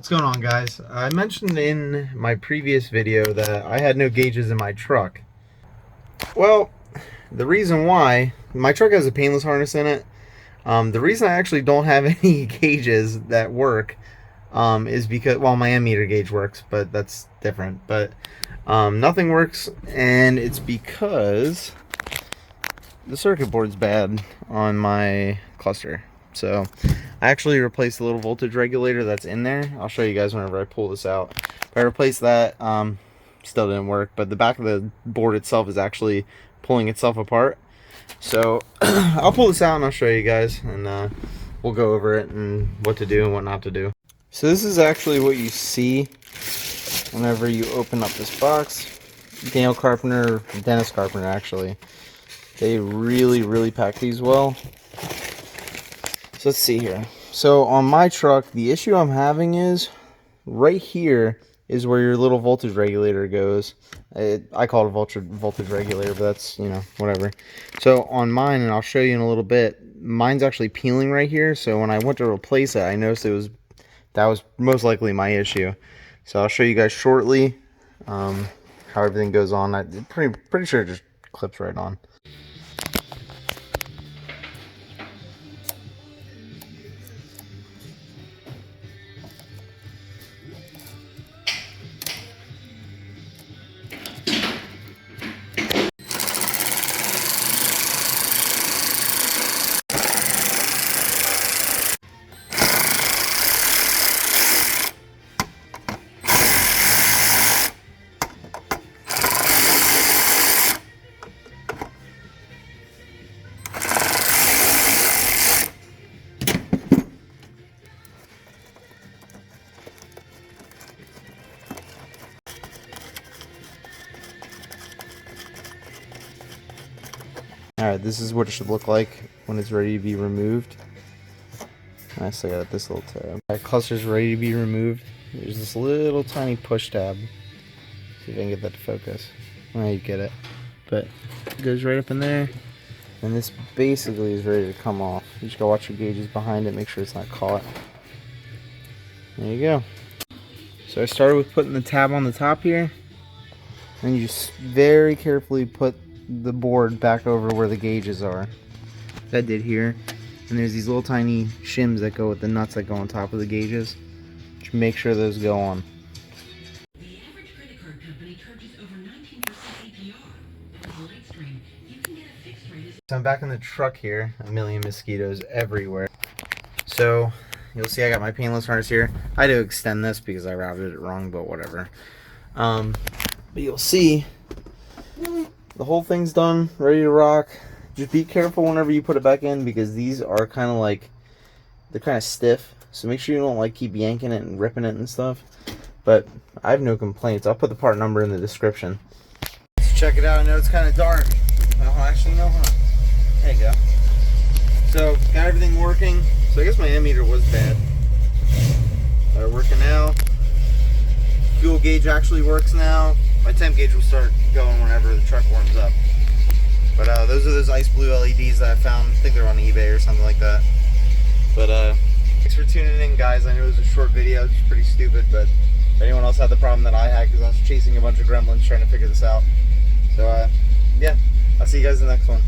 What's going on, guys? I mentioned in my previous video that I had no gauges in my truck. Well, the reason why, my truck has a painless harness in it. The reason I actually don't have any gauges that work is because, well, my ammeter gauge works, but that's different. But nothing works, and it's because the circuit board's bad on my cluster. So I actually replaced the little voltage regulator that's in there. I'll show you guys whenever I pull this out. If I replaced that, still didn't work, but the back of the board itself is actually pulling itself apart. So I'll pull this out and I'll show you guys, and we'll go over it and what to do and what not to do. So this is actually what you see whenever you open up this box. Dennis Carpenter actually, they really pack these well. So let's see here. So on my truck, the issue I'm having is right here is where your little voltage regulator goes. I call it a voltage regulator, but that's, you know, whatever. So on mine, and I'll show you in a little bit, mine's actually peeling right here. So when I went to replace it, I noticed that was most likely my issue. So I'll show you guys shortly how everything goes on. I'm pretty sure it just clips right on. Alright, this is what it should look like when it's ready to be removed. I still got this little tab. That cluster's ready to be removed. There's this little tiny push tab. See if I can get that to focus. Well, you get it. But it goes right up in there. And this basically is ready to come off. You just gotta watch your gauges behind it, make sure it's not caught. There you go. So I started with putting the tab on the top here. And you just very carefully put the board back over where the gauges are. That did here. And there's these little tiny shims that go with the nuts that go on top of the gauges. Just make sure those go on. The average credit card company charges over 19% APR. With LightStream, you can get a fixed rate. So I'm back in the truck here. A million mosquitoes everywhere. So you'll see I got my painless harness here. I had to extend this because I routed it wrong, but whatever. But you'll see the whole thing's done, ready to rock. Just be careful whenever you put it back in, because these are kind of like, they're kind of stiff. So make sure you don't like keep yanking it and ripping it and stuff. But I have no complaints. I'll put the part number in the description. Let's check it out. I know it's kind of dark. Oh, actually no, huh? There you go. So got everything working. So I guess my ammeter was bad. They're working now. Fuel gauge actually works now. My temp gauge will start going whenever the truck warms up. But those are those ice blue LEDs that I found. I think they're on eBay or something like that. But thanks for tuning in, guys. I know it was a short video. It's pretty stupid, but if anyone else had the problem that I had, because I was chasing a bunch of gremlins trying to figure this out. So yeah, I'll see you guys in the next one.